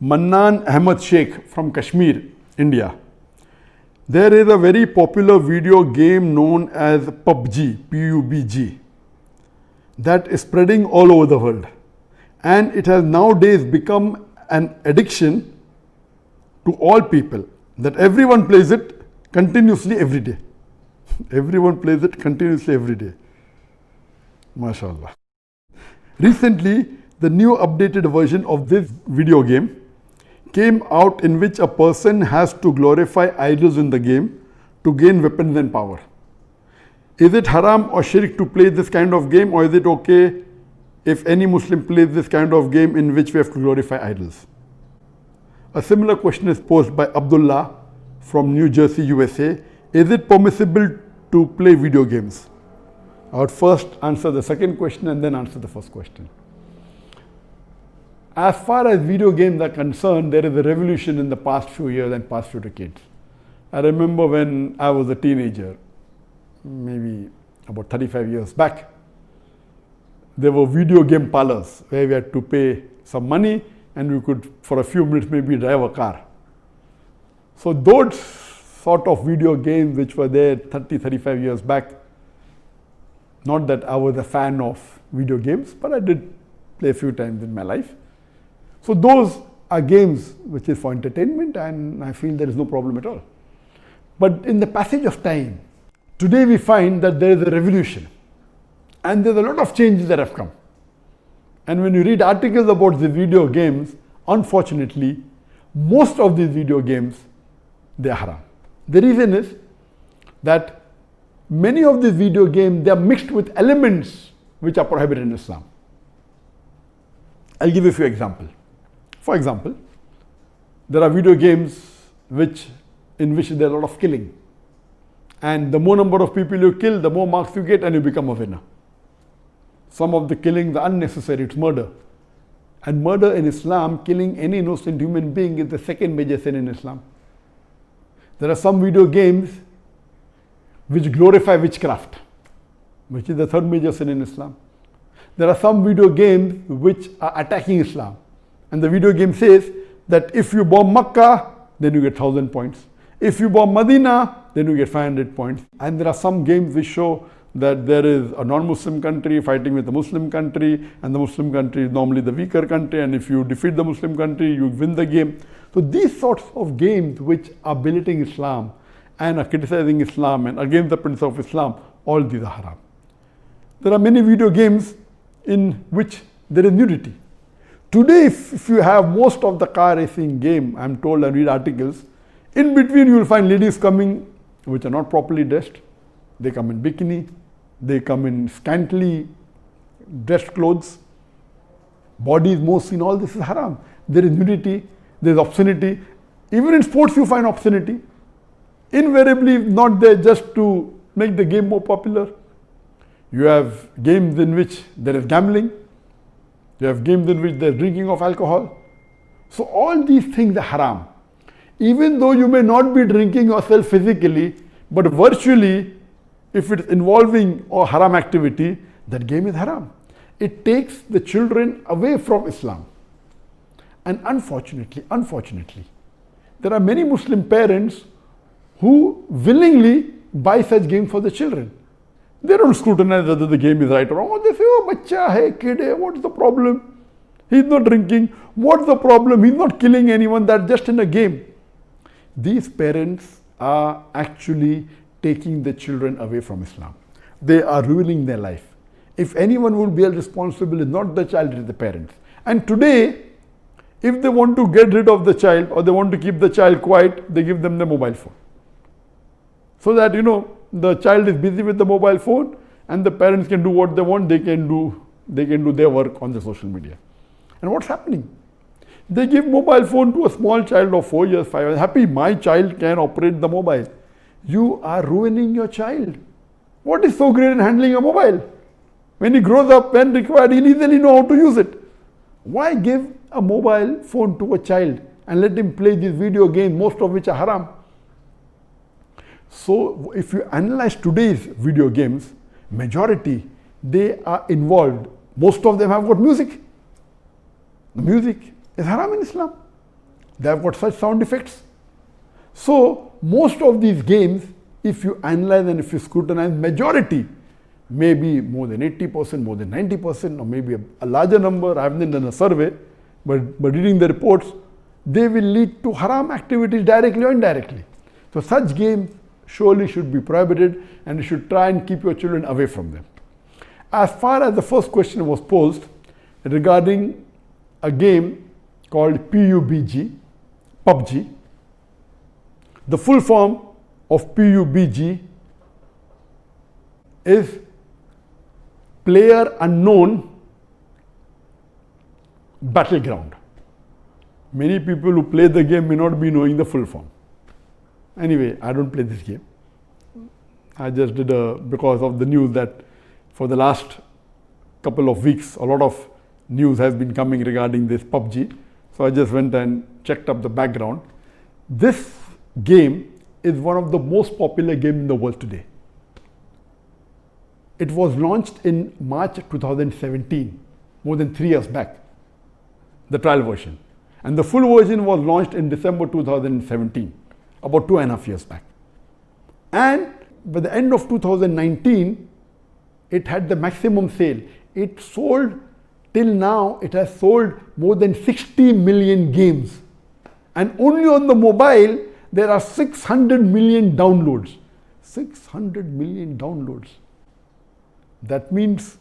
Mannan Ahmad Sheikh from Kashmir, India. There is a very popular video game known as PUBG, PUBG, that is spreading all over the world. And it has nowadays become an addiction to all people, that everyone plays it continuously every day. Everyone plays it continuously every day. MashaAllah. Recently, the new updated version of this video game came out, in which a person has to glorify idols in the game to gain weapons and power. Is it haram or shirk to play this kind of game, or is it okay if any Muslim plays this kind of game in which we have to glorify idols? A similar question is posed by Abdullah from New Jersey, USA. Is it permissible to play video games? I would first answer the second question and then answer the first question. As far as video games are concerned, there is a revolution in the past few years and past few decades. I remember when I was a teenager, maybe about 35 years back, there were video game parlors where we had to pay some money and we could, for a few minutes, maybe drive a car. So those sort of video games which were there 30, 35 years back, not that I was a fan of video games, but I did play a few times in my life. So those are games which is for entertainment, and I feel there is no problem at all. But in the passage of time, today we find that there is a revolution and there's a lot of changes that have come. And when you read articles about the video games, unfortunately, most of these video games, they are haram. The reason is that many of these video games, they are mixed with elements which are prohibited in Islam. I'll give you a few examples. For example, there are video games in which there is a lot of killing. And the more number of people you kill, the more marks you get and you become a winner. Some of the killings are unnecessary, it's murder. And murder in Islam, killing any innocent human being, is the second major sin in Islam. There are some video games which glorify witchcraft, which is the third major sin in Islam. There are some video games which are attacking Islam. And the video game says that if you bomb Makkah, then you get 1,000 points. If you bomb Medina, then you get 500 points. And there are some games which show that there is a non-Muslim country fighting with a Muslim country, and the Muslim country is normally the weaker country, and if you defeat the Muslim country, you win the game. So these sorts of games which are belittling Islam and are criticizing Islam and against the principles of Islam, all these are haram. There are many video games in which there is nudity. Today, if you have most of the car racing game, I'm told, and read articles, in between you will find ladies coming which are not properly dressed. They come in bikini, they come in scantily dressed clothes, body is more seen, all this is haram. There is nudity, there is obscenity. Even in sports you find obscenity. Invariably not there just to make the game more popular. You have games in which there is gambling. You have games in which there is drinking of alcohol. So all these things are haram. Even though you may not be drinking yourself physically, but virtually, if it is involving a haram activity, that game is haram. It takes the children away from Islam. And unfortunately, there are many Muslim parents who willingly buy such games for the children. They don't scrutinize whether the game is right or wrong. They say, oh, bacha hai, kid hai, what's the problem? He's not drinking. What's the problem? He's not killing anyone. That's just in a game. These parents are actually taking the children away from Islam. They are ruining their life. If anyone will be held responsible, it's not the child, it's the parents. And today, if they want to get rid of the child or they want to keep the child quiet, they give them the mobile phone. So that, the child is busy with the mobile phone and the parents can do what they want. They can do their work on the social media. And what's happening? They give mobile phone to a small child of 4 years, 5 years. Happy, my child can operate the mobile. You are ruining your child. What is so great in handling a mobile? When he grows up, when required, he'll easily know how to use it. Why give a mobile phone to a child and let him play these video games, most of which are haram? So if you analyze today's video games, majority, they are involved. Most of them have got music. The music is haram in Islam. They have got such sound effects. So most of these games, if you analyze and if you scrutinize, majority, maybe more than 80%, more than 90%, or maybe a larger number, I haven't done a survey, but reading the reports, they will lead to haram activities directly or indirectly. So such games surely should be prohibited, and you should try and keep your children away from them. As far as the first question was posed regarding a game called PUBG, the full form of PUBG is Player Unknown Battleground. Many people who play the game may not be knowing the full form. Anyway, I don't play this game. I just did because of the news that for the last couple of weeks, a lot of news has been coming regarding this PUBG. So I just went and checked up the background. This game is one of the most popular games in the world today. It was launched in March 2017, more than 3 years back, the trial version. And the full version was launched in December 2017, about 2.5 years back. And by the end of 2019, it had the maximum sale. It sold, till now, it has sold more than 60 million games. And only on the mobile, there are 600 million downloads. 600 million downloads. That means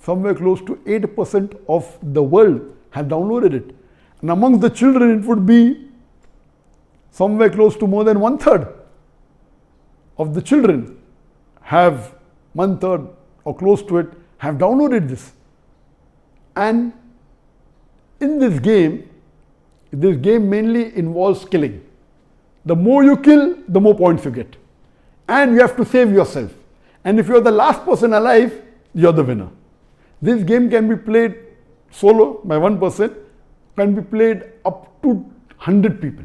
somewhere close to 8% of the world have downloaded it. And amongst the children, it would be somewhere close to more than 1/3 of the children have 1/3 or close to it have downloaded this. And in this game mainly involves killing. The more you kill, the more points you get. And you have to save yourself. And if you're the last person alive, you're the winner. This game can be played solo by one person, can be played up to 100 people.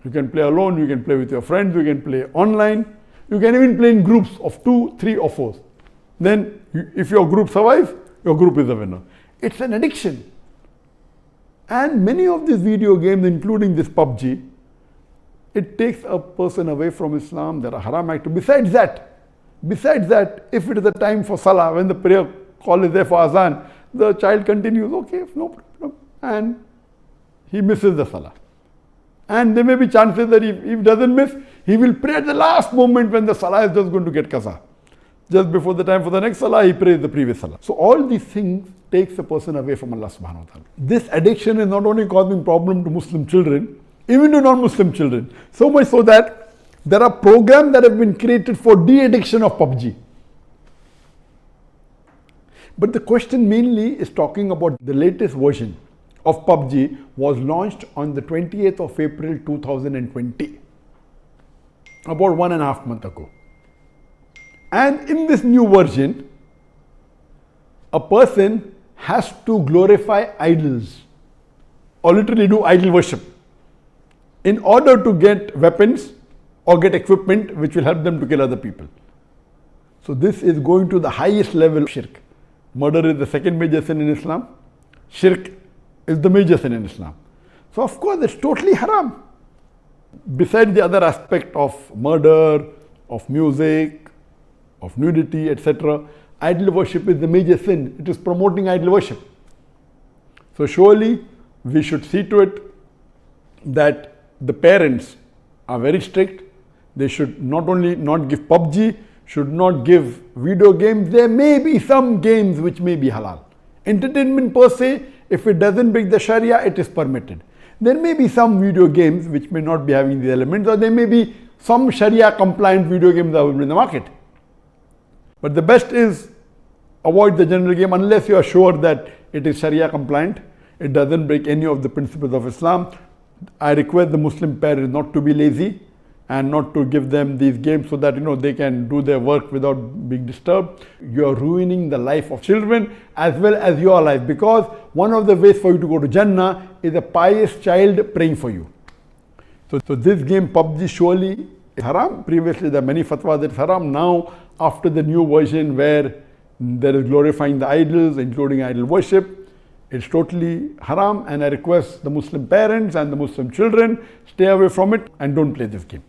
You can play alone, you can play with your friends, you can play online, you can even play in groups of 2, 3 or 4. Then if your group survives, your group is the winner. It's an addiction. And many of these video games, including this PUBG, it takes a person away from Islam. There are haram activities. Besides that, if it is the time for Salah, when the prayer call is there for Azan, the child continues, okay, no problem, and he misses the Salah. And there may be chances that if he doesn't miss, he will pray at the last moment when the Salah is just going to get qaza. Just before the time for the next Salah, he prays the previous Salah. So all these things takes a person away from Allah subhanahu wa ta'ala. This addiction is not only causing problem to Muslim children, even to non-Muslim children. So much so that there are programs that have been created for de-addiction of PUBG. But the question mainly is talking about the latest version of PUBG was launched on the 28th of April 2020, about 1.5 months ago. And in this new version, a person has to glorify idols or literally do idol worship in order to get weapons or get equipment which will help them to kill other people. So this is going to the highest level of shirk. Murder is the second major sin in Islam. Shirk is the major sin in Islam. So of course it's totally haram. Besides the other aspect of murder, of music, of nudity, etc., idol worship is the major sin. It is promoting idol worship. So surely we should see to it that the parents are very strict. They should not only not give PUBG, should not give video games. There may be some games which may be halal. Entertainment per se, if it doesn't break the Sharia, it is permitted. There may be some video games which may not be having these elements, or there may be some Sharia compliant video games available in the market. But the best is avoid the general game unless you are sure that it is Sharia compliant. It doesn't break any of the principles of Islam. I request the Muslim parents not to be lazy and not to give them these games so that they can do their work without being disturbed. You are ruining the life of children as well as your life, because one of the ways for you to go to Jannah is a pious child praying for you. So this game PUBG surely is haram. Previously there are many fatwas that it's haram. Now after the new version where there is glorifying the idols, including idol worship, It's totally haram, and I request the Muslim parents and the Muslim children, stay away from it and don't play this game.